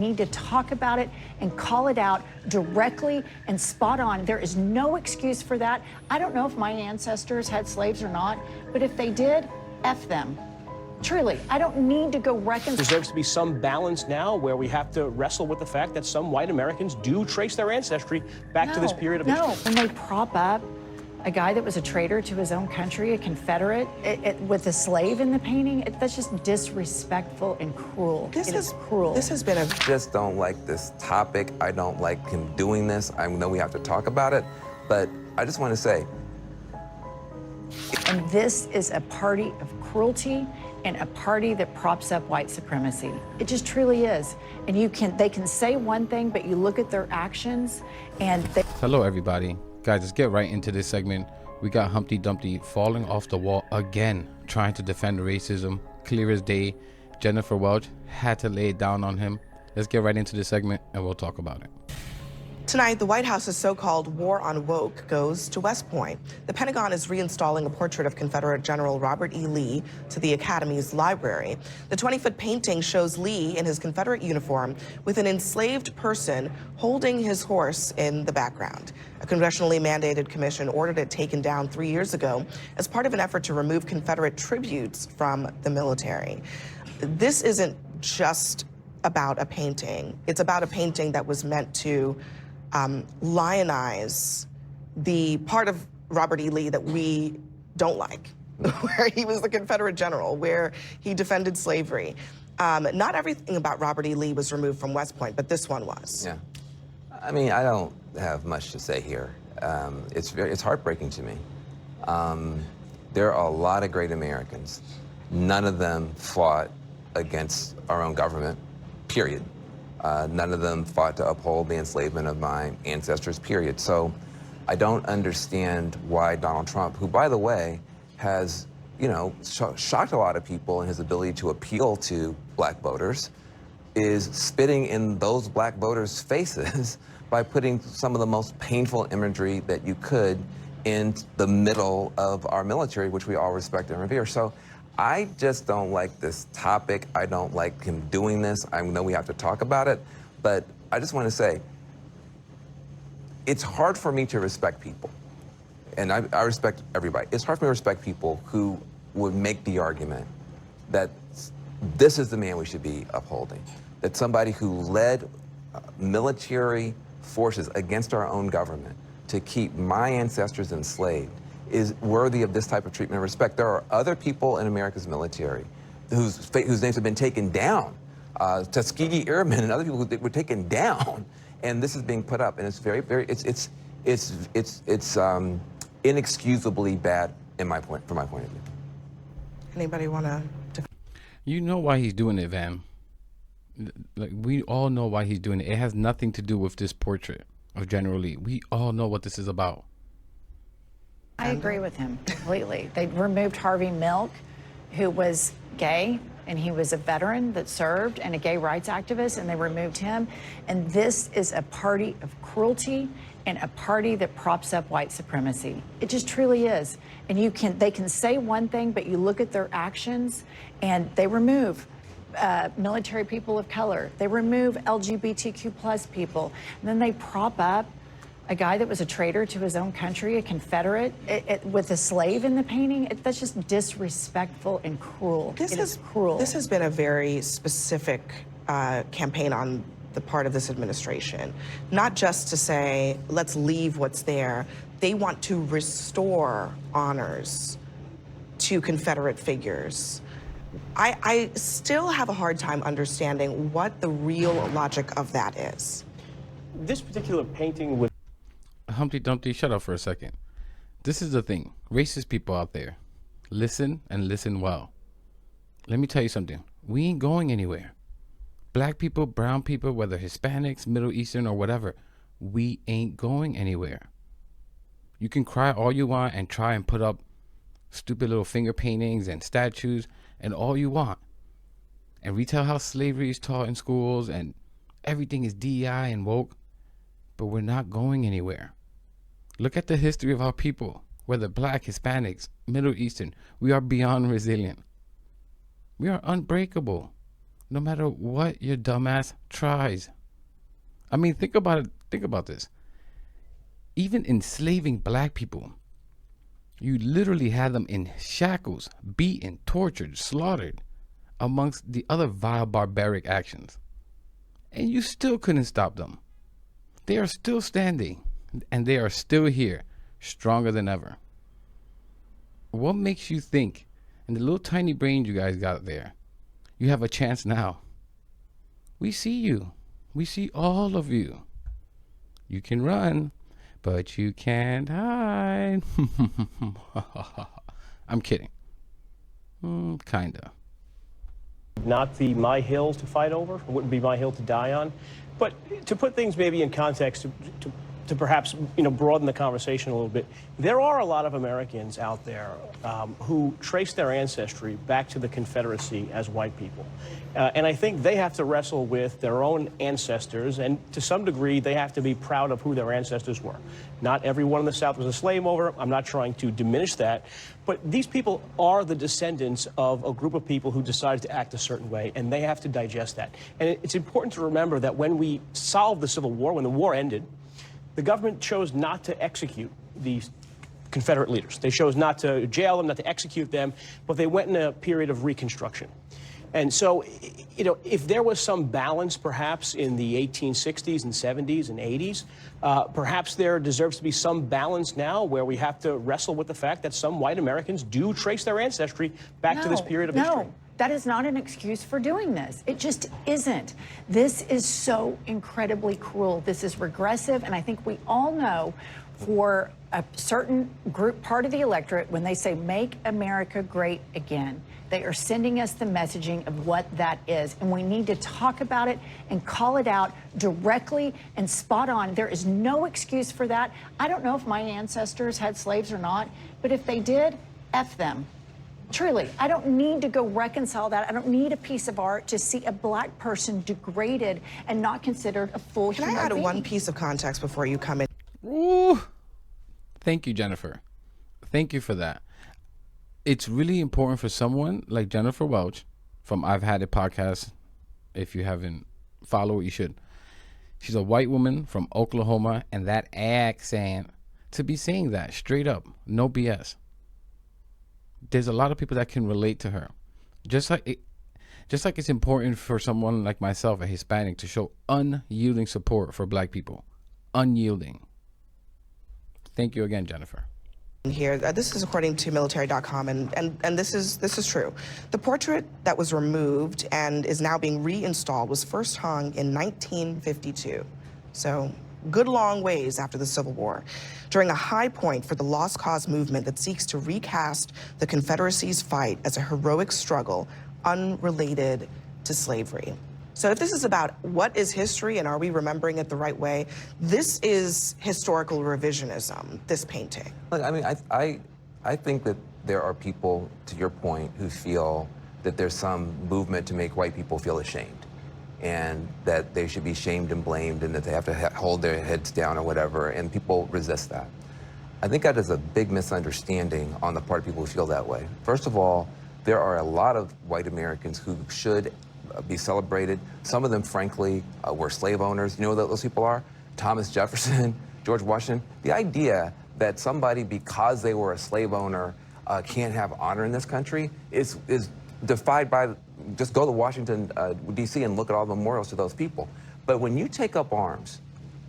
Need to talk about it and call it out directly and spot on. There is no excuse for that. I don't know if my ancestors had slaves or not, but if they did, F them. Truly, I don't need to go reconcile. There deserves to be some balance now where we have to wrestle with the fact that some white Americans do trace their ancestry back to this period of history. No, when they prop up a guy that was a traitor to his own country, a Confederate, with a slave in the painting, that's just disrespectful and cruel. It is cruel. This has been a... Just don't like this topic. I don't like him doing this. I know we have to talk about it, but I just want to say. And this is a party of cruelty and a party that props up white supremacy. It just truly is. And they can say one thing, but you look at their actions and they... Hello, everybody. Guys, let's get right into this segment. We got Humpty Dumpty falling off the wall again, trying to defend racism. Clear as day. Jennifer Welch had to lay it down on him. Let's get right into this segment and we'll talk about it. Tonight, the White House's so-called war on woke goes to West Point. The Pentagon is reinstalling a portrait of Confederate General Robert E. Lee to the Academy's library. The 20-foot painting shows Lee in his Confederate uniform with an enslaved person holding his horse in the background. A congressionally mandated commission ordered it taken down 3 years ago as part of an effort to remove Confederate tributes from the military. This isn't just about a painting. It's about a painting that was meant to lionize the part of Robert E. Lee that we don't like, where he was the Confederate general, where he defended slavery. Not everything about Robert E. Lee was removed from West Point, but this one was. Yeah. I mean, I don't have much to say here. It's heartbreaking to me. There are a lot of great Americans. None of them fought against our own government, period. None of them fought to uphold the enslavement of my ancestors, period. So I don't understand why Donald Trump, who, by the way, has, shocked a lot of people in his ability to appeal to black voters, is spitting in those black voters' faces by putting some of the most painful imagery that you could in the middle of our military, which we all respect and revere. So I just don't like this topic. I don't like him doing this. I know we have to talk about it, but I just want to say, it's hard for me to respect people, and I respect everybody. It's hard for me to respect people who would make the argument that this is the man we should be upholding, that somebody who led military forces against our own government to keep my ancestors enslaved is worthy of this type of treatment and respect. There are other people in America's military whose names have been taken down. Tuskegee Airmen and other people who were taken down, and this is being put up, and it's very, very, it's inexcusably bad from my point of view. Anybody want to? You know why he's doing it, Van. Like, we all know why he's doing it. It has nothing to do with this portrait of General Lee. We all know what this is about. I agree with him completely. They removed Harvey Milk, who was gay, and he was a veteran that served and a gay rights activist, and they removed him. And this is a party of cruelty and a party that props up white supremacy. It just truly is. And they can say one thing, but you look at their actions, and they remove military people of color. They remove LGBTQ plus people. And then they prop up a guy that was a traitor to his own country, a Confederate, with a slave in the painting. That's just disrespectful and cruel. It is cruel. This has been a very specific campaign on the part of this administration. Not just to say, let's leave what's there. They want to restore honors to Confederate figures. I still have a hard time understanding what the real logic of that is. This particular painting with Humpty Dumpty, shut up for a second. This is the thing. Racist people out there, listen and listen well. Let me tell you something. We ain't going anywhere. Black people, brown people, whether Hispanics, Middle Eastern, or whatever, we ain't going anywhere. You can cry all you want and try and put up stupid little finger paintings and statues and all you want, and retell how slavery is taught in schools and everything is DEI and woke, but we're not going anywhere. Look at the history of our people, whether black, Hispanics, Middle Eastern. We are beyond resilient. We are unbreakable. no matter what your dumbass tries. I mean, think about it. Think about this. Even enslaving black people, you literally had them in shackles, beaten, tortured, slaughtered, amongst the other vile barbaric actions. And you still couldn't stop them. They are still standing, and they are still here, stronger than ever. What makes you think, and the little tiny brain you guys got there, you have a chance now? We see you. We see all of you. You can run, but you can't hide. I'm kidding. Kinda. Not be my hill to fight over. It wouldn't be my hill to die on. But to put things maybe in context, to perhaps broaden the conversation a little bit, there are a lot of Americans out there who trace their ancestry back to the Confederacy as white people. And I think they have to wrestle with their own ancestors, and to some degree, they have to be proud of who their ancestors were. Not everyone in the South was a slave owner. I'm not trying to diminish that. But these people are the descendants of a group of people who decided to act a certain way, and they have to digest that. And it's important to remember that when we solved the Civil War, when the war ended, the government chose not to execute these Confederate leaders. They chose not to jail them, not to execute them, but they went in a period of Reconstruction. And so, if there was some balance perhaps in the 1860s and 70s and 80s, perhaps there deserves to be some balance now where we have to wrestle with the fact that some white Americans do trace their ancestry back to this period of history. No, that is not an excuse for doing this. It just isn't. This is so incredibly cruel. This is regressive, and I think we all know for a certain group, part of the electorate, when they say make America great again, they are sending us the messaging of what that is. And we need to talk about it and call it out directly and spot on. There is no excuse for that. I don't know if my ancestors had slaves or not, but if they did, F them. Truly, I don't need to go reconcile that. I don't need a piece of art to see a black person degraded and not considered a full human being. Can I add one piece of context before you come in? Ooh. Thank you, Jennifer. Thank you for that. It's really important for someone like Jennifer Welch from I've Had It podcast. If you haven't followed, you should. She's a white woman from Oklahoma, and that accent, to be saying that straight up, no BS. There's a lot of people that can relate to her. Just like it's important for someone like myself, a Hispanic, to show unyielding support for black people. Unyielding. Thank you again, Jennifer. Here, this is according to military.com, and this is true. The portrait that was removed and is now being reinstalled was first hung in 1952. So good long ways after the Civil War, during a high point for the Lost Cause movement that seeks to recast the Confederacy's fight as a heroic struggle unrelated to slavery. So if this is about what is history and are we remembering it the right way, this is historical revisionism, this painting. Look, I mean, I think that there are people, to your point, who feel that there's some movement to make white people feel ashamed, and that they should be shamed and blamed, and that they have to hold their heads down or whatever, and people resist that. I think that is a big misunderstanding on the part of people who feel that way. First of all, there are a lot of white Americans who should be celebrated. Some of them, frankly, were slave owners. You know what those people are? Thomas Jefferson, George Washington. The idea that somebody, because they were a slave owner, can't have honor in this country is defied by, just go to Washington, D.C. and look at all the memorials to those people. But when you take up arms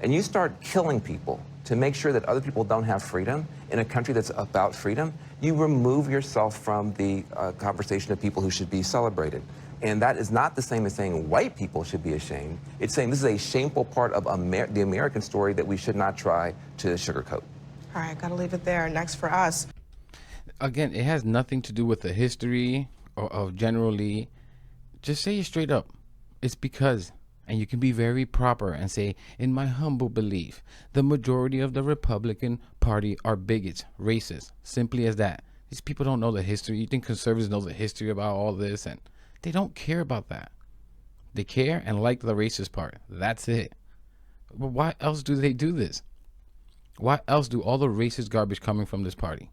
and you start killing people to make sure that other people don't have freedom in a country that's about freedom, you remove yourself from the conversation of people who should be celebrated. And that is not the same as saying white people should be ashamed. It's saying this is a shameful part of the American story that we should not try to sugarcoat. All right, gotta leave it there. Next for us. Again, it has nothing to do with the history or of generally. Just say it straight up. It's because, and you can be very proper and say, in my humble belief, the majority of the Republican Party are bigots, racist. Simply as that. These people don't know the history. You think conservatives know the history about all this, and they don't care about that. They care and like the racist part. That's it. But why else do they do this? Why else do all the racist garbage coming from this party?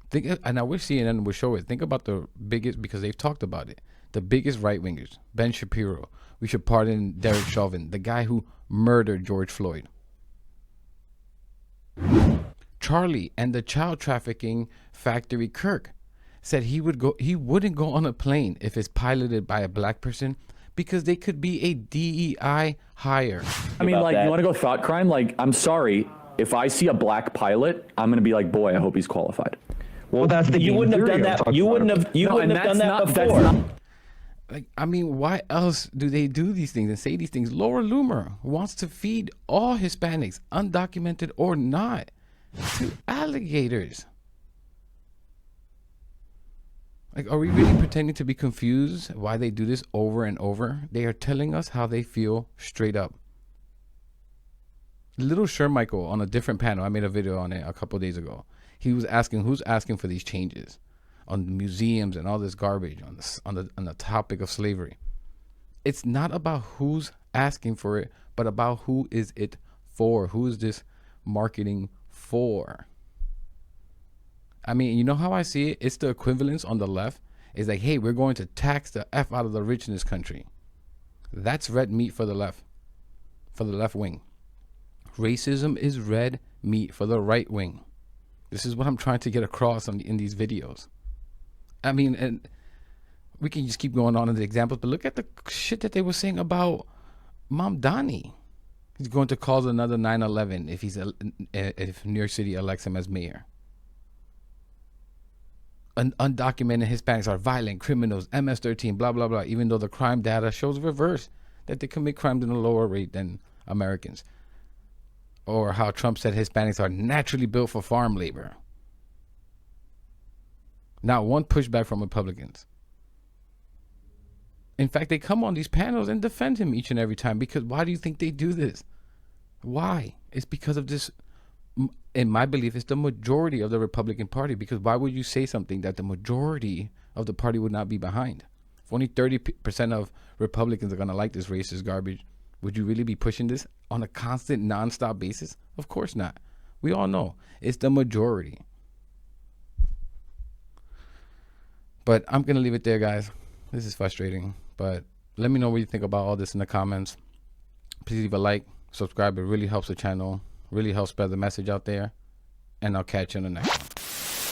Think, and now we're CNN will show it. Think about the biggest, because they've talked about it. The biggest right-wingers, Ben Shapiro. We should pardon Derek Chauvin, the guy who murdered George Floyd. Charlie and the child trafficking factory Kirk said he wouldn't go on a plane if it's piloted by a black person because they could be a DEI hire. I mean, like, you want to go thought crime? Like, I'm sorry, if I see a black pilot, I'm going to be like, boy, I hope he's qualified. Well, that's the You wouldn't have done that. You wouldn't have done that before. Like, I mean, why else do they do these things and say these things? Laura Loomer wants to feed all Hispanics, undocumented or not, to alligators. Like, are we really pretending to be confused why they do this over and over? They are telling us how they feel straight up. Little Shermichael on a different panel, I made a video on it a couple days ago. He was asking who's asking for these changes on museums and all this garbage on the topic of slavery. It's not about who's asking for it, but about who is it for? Who is this marketing for? I mean, you know how I see it? It's the equivalence on the left. It's like, hey, we're going to tax the F out of the rich in this country. That's red meat for the left wing. Racism is red meat for the right wing. This is what I'm trying to get across in these videos. I mean, and we can just keep going on in the examples, but look at the shit that they were saying about Mom Donnie. He's going to cause another 9/11 if New York City elects him as mayor. Undocumented Hispanics are violent criminals, MS-13, blah, blah, blah, even though the crime data shows reverse, that they commit crimes at a lower rate than Americans. Or how Trump said Hispanics are naturally built for farm labor. Not one pushback from Republicans. In fact, they come on these panels and defend him each and every time, because why do you think they do this? Why? It's because of this. In my belief, it's the majority of the Republican Party, because why would you say something that the majority of the party would not be behind? If only 30% of Republicans are going to like this racist garbage, would you really be pushing this on a constant, nonstop basis? Of course not. We all know it's the majority. But I'm going to leave it there, guys. This is frustrating, but let me know what you think about all this in the comments. Please leave a like, subscribe. It really helps the channel, really helps spread the message out there, and I'll catch you in the next one.